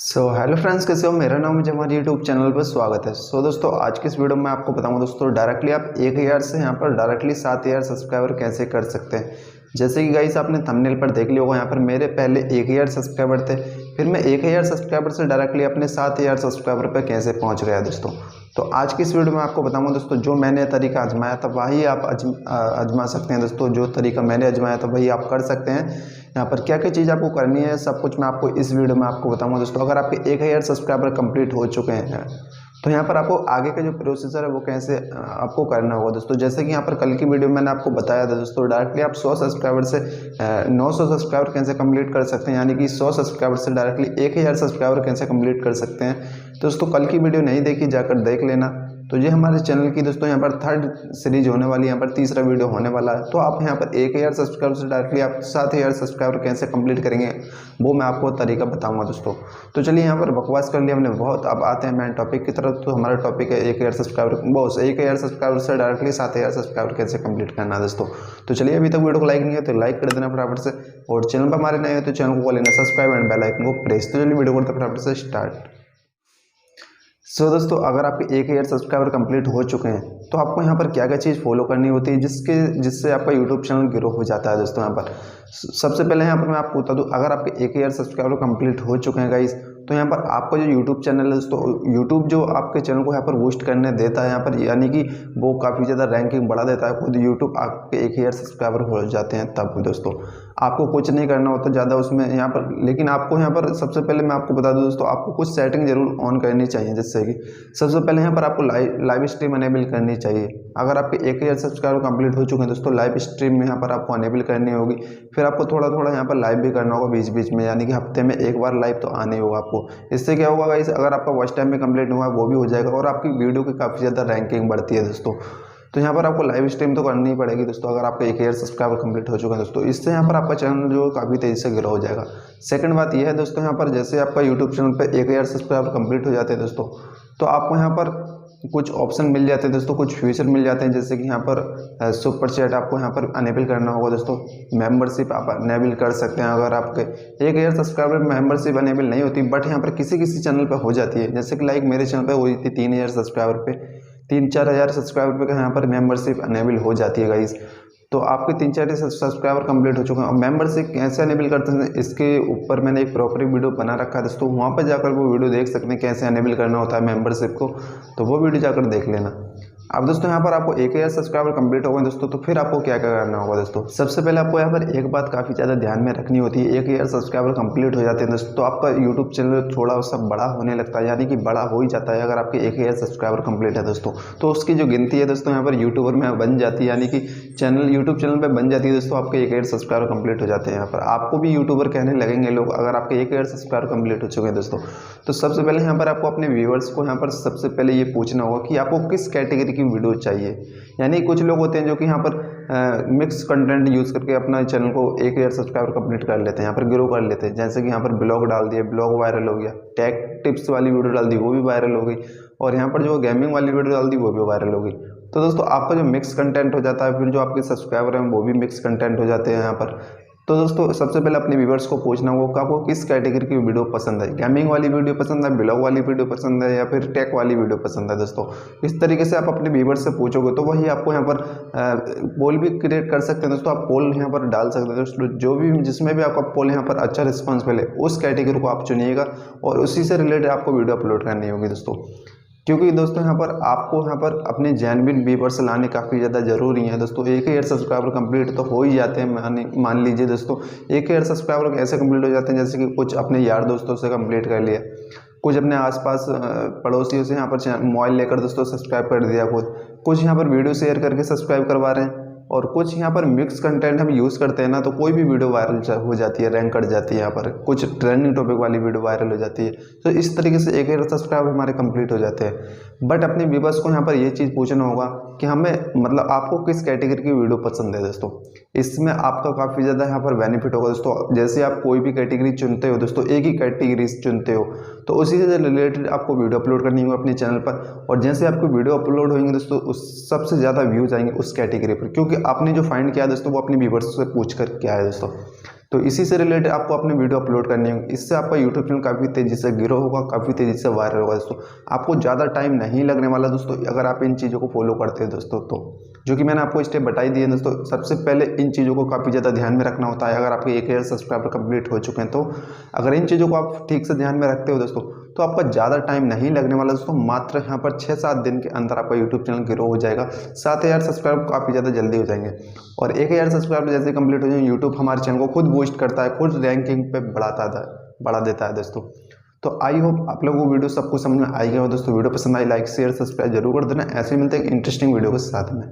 Hello friends, कैसे हो। मेरा नाम है, हमारे यूट्यूब चैनल पर स्वागत है। दोस्तों, आज की इस वीडियो में आपको बताऊंगा दोस्तों डायरेक्टली आप 1000 से यहाँ पर डायरेक्टली 7000 सब्सक्राइबर कैसे कर सकते हैं। जैसे कि गाइस आपने थंबनेल पर देख लिया होगा, यहाँ पर मेरे पहले 1000 सब्सक्राइबर थे, फिर मैं 1000 सब्सक्राइबर से डायरेक्टली अपने 7000 सब्सक्राइबर पर कैसे पहुँच गया दोस्तों। तो आज की इस वीडियो में आपको बताऊंगा दोस्तों, जो मैंने तरीका आजमाया था वही आप आजमा सकते हैं दोस्तों। जो तरीका मैंने आजमाया था वही आप कर सकते हैं। यहाँ पर क्या क्या चीज़ आपको करनी है, सब कुछ मैं आपको इस वीडियो में आपको बताऊंगा दोस्तों। अगर आपके 1000 सब्सक्राइबर कंप्लीट हो चुके हैं तो यहाँ पर आपको आगे का जो प्रोसीजर है वो कैसे आपको करना होगा दोस्तों। जैसे कि यहाँ पर कल की वीडियो में मैंने आपको बताया था दोस्तों, डायरेक्टली आप 100 सब्सक्राइबर से 900 सब्सक्राइबर कैसे कंप्लीट कर सकते हैं, यानी कि 100 सब्सक्राइबर से डायरेक्टली 1000 सब्सक्राइबर कैसे कंप्लीट कर सकते हैं। दोस्तों, कल की वीडियो नहीं देखी, जाकर देख लेना। तो ये हमारे चैनल की दोस्तों यहाँ पर थर्ड सीरीज होने वाली है, यहाँ पर तीसरा वीडियो होने वाला है। तो आप यहाँ पर 1000 सब्सक्राइबर से डायरेक्टली आप 7000 सब्सक्राइबर कैसे कंप्लीट करेंगे वो मैं आपको तरीका बताऊंगा दोस्तों। तो चलिए, यहाँ पर बकवास कर लिया हमने बहुत, अब आते हैं मेन टॉपिक की तरफ। तो हमारा टॉपिक है 1000 सब्सक्राइबर, बॉस 1000 सब्सक्राइबर से डायरेक्टली 7000 सब्सक्राइबर कैसे कंप्लीट करना है दोस्तों। तो चलिए, अभी तक वीडियो को लाइक नहीं है तो लाइक कर देना फटाफट से, और चैनल पर हमारे नए हैं तो चैनल को लेना सब्सक्राइब एंड बेल आइकन को प्रेस। तो चलिए वीडियो को फटाफट से स्टार्ट। दोस्तों, अगर आपके 1000 सब्सक्राइबर कंप्लीट हो चुके हैं तो आपको यहाँ पर क्या क्या चीज़ फॉलो करनी होती है जिससे आपका यूट्यूब चैनल ग्रो हो जाता है दोस्तों। यहाँ पर सबसे पहले यहाँ पर मैं आपको बता दूँ, अगर आपके 1000 सब्सक्राइबर कंप्लीट हो चुके हैं गाइस, तो यहाँ पर आपका जो यूट्यूब चैनल है दोस्तों, यूट्यूब जो आपके चैनल को यहाँ पर बूस्ट करने देता है यहाँ पर, यानी कि वो काफ़ी ज़्यादा रैंकिंग बढ़ा देता है खुद यूट्यूब। आपके 1000 सब्सक्राइबर हो जाते हैं तब दोस्तों आपको कुछ नहीं करना होता ज़्यादा उसमें यहाँ पर। लेकिन आपको यहाँ पर सबसे पहले मैं आपको बता दूँ दोस्तों, आपको कुछ सेटिंग जरूर ऑन करनी चाहिए, जिससे कि सबसे पहले यहाँ पर आपको लाइव स्ट्रीम अनेबल करनी चाहिए। अगर आपके 1000 सब्सक्राइबर कंप्लीट हो चुके हैं दोस्तों, लाइव स्ट्रीम में यहाँ पर आपको अनेबल करनी होगी। फिर आपको थोड़ा थोड़ा यहाँ पर लाइव भी करना होगा बीच बीच में, यानी कि हफ्ते में एक बार लाइव तो आने होगा आपको। इससे क्या होगा गाइस, अगर आपका वॉच टाइम में कंप्लीट हुआ है वो भी हो जाएगा और आपकी वीडियो की काफ़ी ज़्यादा रैंकिंग बढ़ती है दोस्तों। तो यहाँ पर आपको लाइव स्ट्रीम तो करनी ही पड़ेगी दोस्तों, अगर आपका 1000 सब्सक्राइबर कंप्लीट हो चुका है दोस्तों। इससे यहाँ पर आपका चैनल जो काफ़ी तेज़ी से ग्रो हो जाएगा। सेकंड बात यह है दोस्तों, यहाँ पर जैसे आपका यूट्यूब चैनल पर 1000 सब्सक्राइबर कंप्लीट हो जाते हैं दोस्तों, तो आपको यहाँ पर कुछ ऑप्शन मिल जाते हैं दोस्तों, कुछ फीचर मिल जाते हैं। जैसे कि यहाँ पर सुपर चैट आपको यहाँ पर अनेबल करना होगा दोस्तों। मेंबरशिप आप अनेबल कर सकते हैं। अगर आपके 1000 सब्सक्राइबर मेंबरशिप अनेबल नहीं होती, बट यहाँ पर किसी किसी चैनल पर हो जाती है। जैसे कि लाइक मेरे चैनल पर हुई थी 3000 सब्सक्राइबर पे, 3-4 हज़ार सब्सक्राइबर पे यहाँ पर मेंबरशिप अनेबल हो जाती है गाइस। तो आपके 3-4 सब्सक्राइबर कंप्लीट हो चुके हैं। और मेंबरशिप कैसे अनेबल करते हैं, इसके ऊपर मैंने एक प्रॉपर वीडियो बना रखा है दोस्तों, वहाँ पर जाकर वो वीडियो देख सकते हैं कैसे अनेबल करना होता है मेंबरशिप को। तो वो वीडियो जाकर देख लेना। अब दोस्तों, यहाँ पर आपको 1000 सब्सक्राइबर कंप्लीट हो गए दोस्तों, तो फिर आपको क्या क्या करना होगा दोस्तों। सबसे पहले आपको यहाँ पर एक बात काफ़ी ज़्यादा ध्यान में रखनी होती है। 1000 सब्सक्राइबर कंप्लीट हो जाते हैं दोस्तों, तो आपका यूट्यूब चैनल थोड़ा सा बड़ा होने लगता है, यानी कि बड़ा हो ही जाता है। अगर आपके 1000 सब्सक्राइबर कंप्लीट है दोस्तों, तो उसकी जो गिनती है दोस्तों यहाँ पर यूट्यूबर में बन जाती है, यानी कि यूट्यूब चैनल पर बन जाती है दोस्तों। आपके 1000 सब्सक्राइबर कंप्लीट हो जाते हैं, यहाँ पर आपको भी यूट्यूबर कहने लगेंगे लोग, अगर आपके 1000 सब्सक्राइबर कंप्लीट हो चुके हैं दोस्तों। तो सबसे पहले यहाँ पर आपको अपने व्यूअर्स को यहाँ पर सबसे पहले ये पूछना होगा कि आपको किस कैटेगरी की वीडियो चाहिए। यानी कुछ लोग होते हैं जो कि यहाँ पर मिक्स कंटेंट यूज़ करके अपना चैनल को 1000 सब्सक्राइबर कंप्लीट कर लेते हैं, यहाँ पर ग्रो कर लेते हैं। जैसे कि यहाँ पर ब्लॉग डाल दिए, ब्लॉग वायरल हो गया, टेक टिप्स वाली वीडियो डाल दी, वो भी वायरल हो गई, और यहाँ पर जो गेमिंग वाली वीडियो डाल दी वो भी वायरल हो गई। तो दोस्तों, आपका जो मिक्स कंटेंट हो जाता है, फिर जो आपके सब्सक्राइबर हैं वो भी मिक्स कंटेंट हो जाते हैं यहाँ पर। तो दोस्तों, सबसे पहले अपने व्यूअर्स को पूछना होगा कि आपको किस कैटेगरी की वीडियो पसंद है। गेमिंग वाली वीडियो पसंद है, ब्लॉग वाली वीडियो पसंद है, या फिर टेक वाली वीडियो पसंद है दोस्तों। इस तरीके से आप अपने व्यूअर्स से पूछोगे तो वही आपको यहाँ पर पोल भी क्रिएट कर सकते हैं दोस्तों। आप पोल यहाँ पर डाल सकते हैं दोस्तों, जो भी जिसमें भी आपका पोल यहाँ पर अच्छा रिस्पॉन्स मिले उस कैटेगरी को आप चुनिएगा और उसी से रिलेटेड आपको वीडियो अपलोड करनी होगी दोस्तों। क्योंकि दोस्तों यहाँ पर आपको यहाँ पर अपने जेन्युइन व्यूअर्स लाने काफ़ी ज़्यादा ज़रूरी है दोस्तों। 1000 सब्सक्राइबर कंप्लीट तो हो ही जाते हैं, मान लीजिए दोस्तों 1000 सब्सक्राइबर ऐसे कंप्लीट हो जाते हैं जैसे कि कुछ अपने यार दोस्तों से कंप्लीट कर लिया, कुछ अपने आसपास पड़ोसियों से यहाँ पर मोबाइल लेकर दोस्तों सब्सक्राइब कर दिया, कुछ यहाँ पर वीडियो शेयर करके सब्सक्राइब करवा रहे हैं, और कुछ यहाँ पर मिक्स कंटेंट हम यूज़ करते हैं ना, तो कोई भी वीडियो वायरल हो जाती है, रैंक कट जाती है, यहाँ पर कुछ ट्रेंडिंग टॉपिक वाली वीडियो वायरल हो जाती है। तो इस तरीके से 1000 सब्सक्राइबर हमारे कंप्लीट हो जाते हैं। बट अपने व्यूअर्स को यहाँ पर ये चीज़ पूछना होगा कि हमें मतलब आपको किस कैटेगरी की वीडियो पसंद है दोस्तों। इसमें आपका काफ़ी ज़्यादा यहाँ पर बेनिफिट होगा दोस्तों। जैसे आप कोई भी कैटेगरी चुनते हो दोस्तों, एक ही कैटेगरी चुनते हो, तो उसी से रिलेटेड आपको वीडियो अपलोड करनी होगी अपने चैनल पर। और जैसे आपको वीडियो अपलोड होंगे दोस्तों, उस सबसे ज़्यादा व्यूज आएंगे उस कैटेगरी पर, क्योंकि आपने जो फाइंड किया दोस्तों वो अपने व्यूअर्स से पूछ कर किया है दोस्तों। तो इसी से रिलेटेड आपको अपनी वीडियो अपलोड करनी होगी। इससे आपका यूट्यूब चैनल काफ़ी तेज़ी से ग्रो होगा, काफ़ी तेज़ी से वायरल होगा दोस्तों। आपको ज़्यादा टाइम नहीं लगने वाला दोस्तों, अगर आप इन चीज़ों को फॉलो करते हो दोस्तों। तो जो कि मैंने आपको स्टेप बताई दिए दोस्तों, सबसे पहले इन चीज़ों को काफ़ी ज़्यादा ध्यान में रखना होता है। अगर आपके 1000 सब्सक्राइबर कंप्लीट हो चुके हैं तो अगर इन चीज़ों को आप ठीक से ध्यान में रखते हो दोस्तों, तो आपका ज़्यादा टाइम नहीं लगने वाला दोस्तों। मात्र यहाँ पर 6-7 दिन के अंदर आपका यूट्यूब चैनल ग्रो हो जाएगा। 7000 सब्सक्राइबर काफ़ी ज़्यादा जल्दी हो जाएंगे, और 1000 सब्सक्राइबर जैसे कंप्लीट हो जाएंगे, यूट्यूब हमारे चैनल को खुद बूस्ट करता है, खुद रैंकिंग पे बढ़ा देता है दोस्तों। तो आई होप आप लोगों को वीडियो सब कुछ समझ में आई गया हो दोस्तों। वीडियो पसंद आई लाइक शेयर सब्सक्राइब जरूर कर देना। ऐसे ही मिलते हैं इंटरेस्टिंग वीडियो के साथ में।